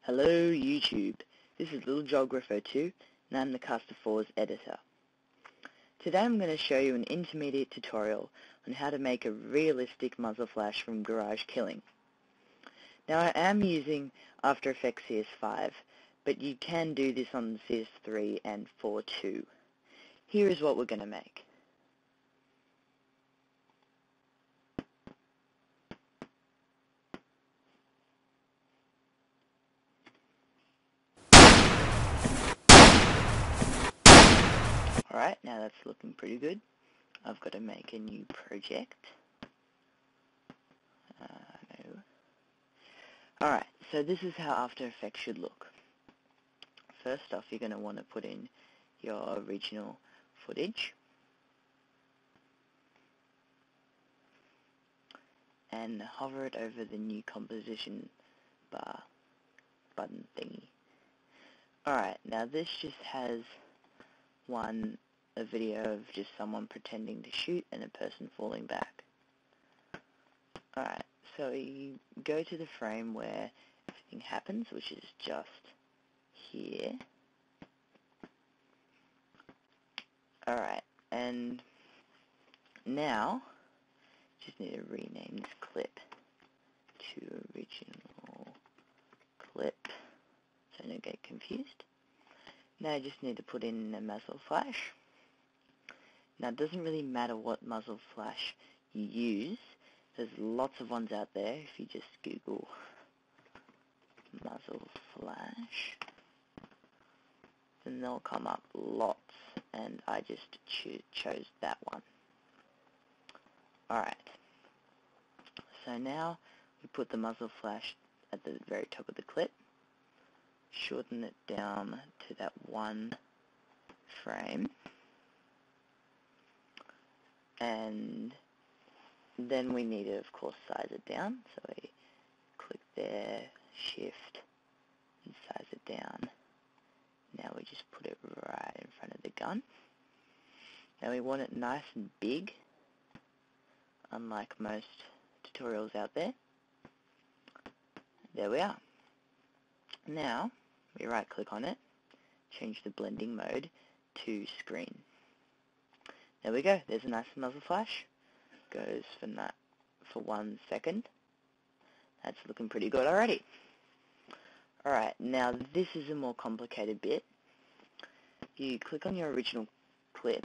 Hello YouTube, this is Little Geographer 2 and I'm the Caster 4's editor. Today I'm going to show you an intermediate tutorial on how to make a realistic muzzle flash from Garage Killing. Now I am using After Effects CS5, but you can do this on CS3 and 4 too. Here is what we're going to make. Alright, now that's looking pretty good. I've got to make a new project. No. Alright, so this is how After Effects should look. First off, you're going to want to put in your original footage. And hover it over the new composition bar button thingy. Alright, now this just has a video of just someone pretending to shoot and a person falling back. Alright, so you go to the frame where everything happens, which is just here. Alright, and now just need to rename this clip to original clip so I don't get confused. Now I just need to put in a muzzle flash. Now it doesn't really matter what muzzle flash you use. There's lots of ones out there. If you just Google muzzle flash, then they'll come up lots, and I just chose that one. Alright, so now we put the muzzle flash at the very top of the clip, shorten it down to that one frame, and then we need to, of course, size it down. So we click there, shift, and size it down. Now we just put it right in front of the gun. Now we want it nice and big, unlike most tutorials out there. There we are. Now we right click on it, change the blending mode to screen. There we go, there's a nice muzzle flash. Goes for 1 second. That's looking pretty good already. Alright, now this is a more complicated bit. You click on your original clip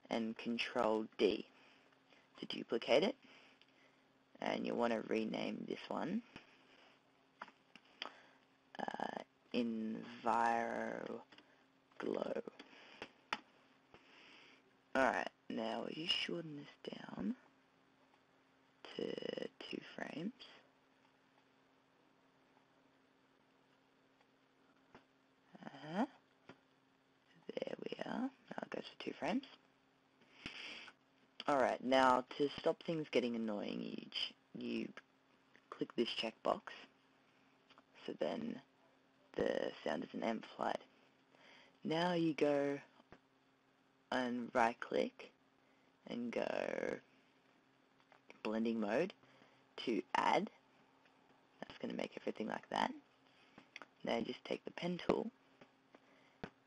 and Control D to duplicate it, and you want to rename this one Enviro Glow. Alright, now you shorten this down to 2 frames. There we are. Now it goes for 2 frames. Alright, now to stop things getting annoying, you click this checkbox, so then the sound isn't amplified. Now you go and right click and go blending mode to add. That's going to make everything like that. Now just take the pen tool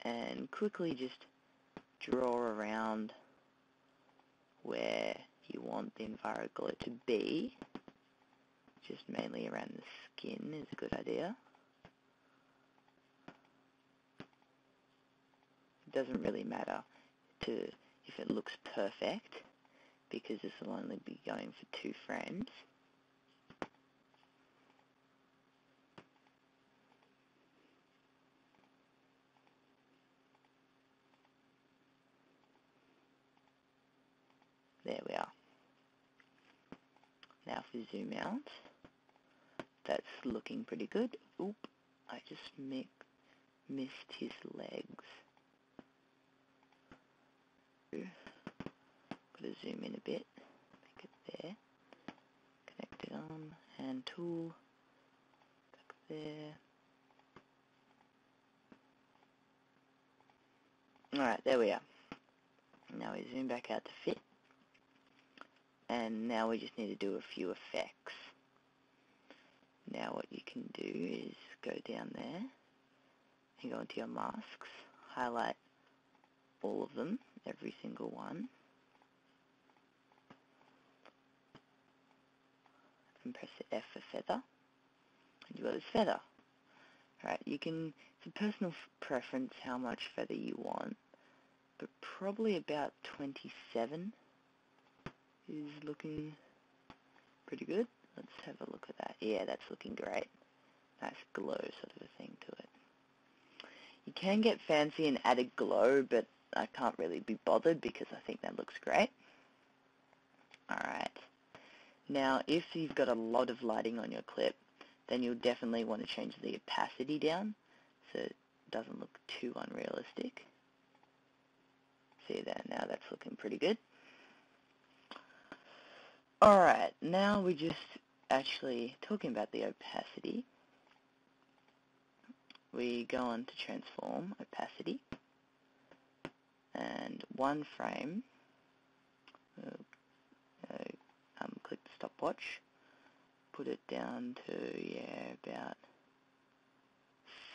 and quickly just draw around where you want the Enviro Glow to be. Just mainly around the skin is a good idea. It doesn't really matter if it looks perfect, because this will only be going for 2 frames. There we are. Now if we zoom out, that's looking pretty good. Oop, I just missed his legs. Gotta zoom in a bit, make it there, connect it on, hand tool, back there. Alright, there we are. Now we zoom back out to fit, and now we just need to do a few effects. Now what you can do is go down there and go into your masks, highlight all of them, every single one, and press the F for feather, and you've got this feather. Alright, it's a personal preference how much feather you want, but probably about 27 is looking pretty good. Let's have a look at that. Yeah, that's looking great. Nice glow sort of a thing to it. You can get fancy and add a glow, but I can't really be bothered because I think that looks great. Alright. Now, if you've got a lot of lighting on your clip, then you'll definitely want to change the opacity down so it doesn't look too unrealistic. See there, now that's looking pretty good. Alright, now we're just actually talking about the opacity. We go on to transform opacity, and one frame, click the stopwatch, put it down to, about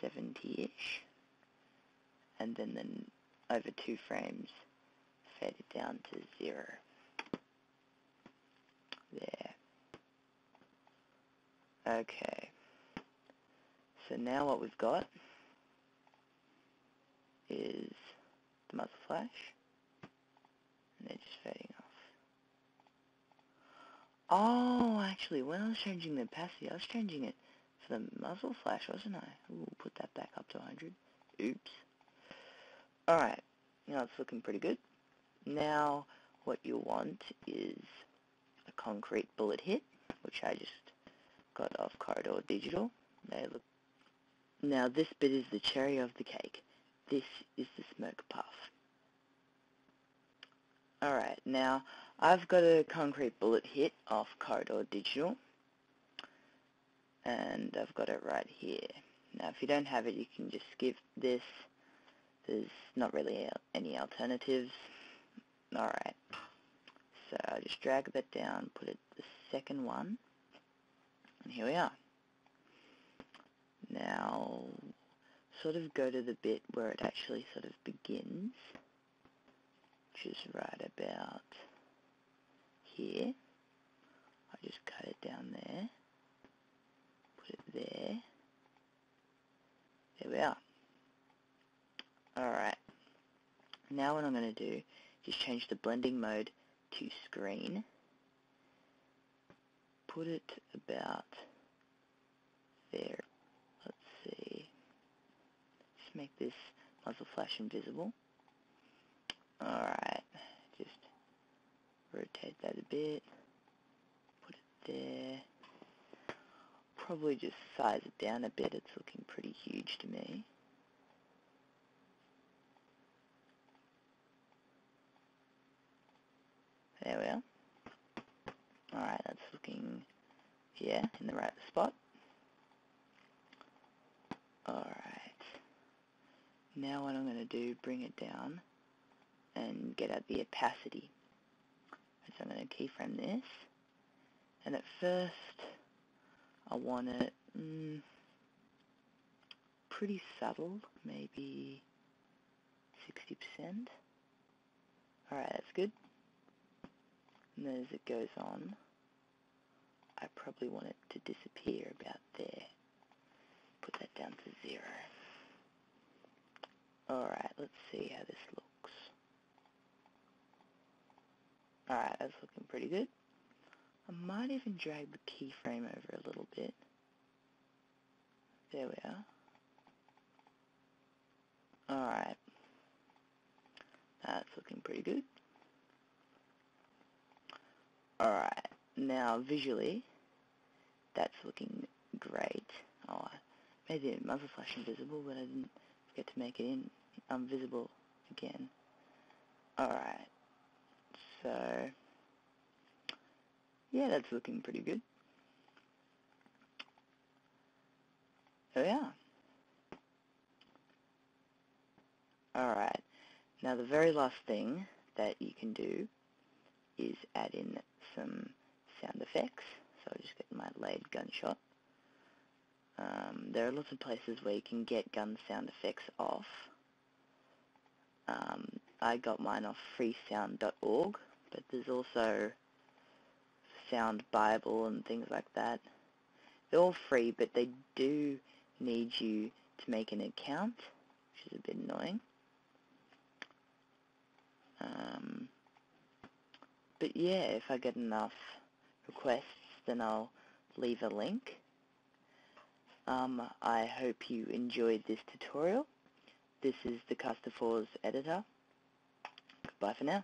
70-ish, and then over 2 frames, fade it down to 0. There. Okay. So now what we've got is the muzzle flash, and they're just fading off. Oh, actually, when I was changing the opacity, I was changing it for the muzzle flash, wasn't I? Ooh, put that back up to 100. Oops. Alright, now it's looking pretty good. Now, what you'll want is a concrete bullet hit, which I just got off Corridor Digital. They look. Now, this bit is the cherry of the cake. This is the smoke puff. Alright, now I've got a concrete bullet hit off Corridor Digital, and I've got it right here. Now, if you don't have it, you can just skip this. There's not really any alternatives. Alright, so I just drag that down, put it the second one, and here we are. Now, sort of go to the bit where it actually sort of begins, which is right about here. I just cut it down there, put it there. There we are. Alright, now what I'm going to do is change the blending mode to screen, put it about there. Let's see, just make this muzzle flash invisible. Alright, just rotate that a bit, put it there, probably just size it down a bit, it's looking pretty huge to me. There we are. Alright, that's looking, in the right spot. Alright, now what I'm going to do, bring it down and get out the opacity. So I'm going to keyframe this, and at first I want it pretty subtle, maybe 60%. Alright, that's good. And then as it goes on, I probably want it to disappear about there. Put that down to 0. Alright, let's see how this looks. Alright, that's looking pretty good. I might even drag the keyframe over a little bit. There we are. Alright. That's looking pretty good. Alright, now visually, that's looking great. Oh, I made the muzzle flash invisible, but I didn't forget to make it visible again. Alright, so, yeah, that's looking pretty good. There we are. Alright, now the very last thing that you can do is add in some sound effects. So I'll just get my laid gunshot. There are lots of places where you can get gun sound effects off. I got mine off freesound.org, but there's also Sound Bible and things like that. They're all free, but they do need you to make an account, which is a bit annoying. But yeah, if I get enough requests, then I'll leave a link. I hope you enjoyed this tutorial. This is the Cust4's editor. Bye for now.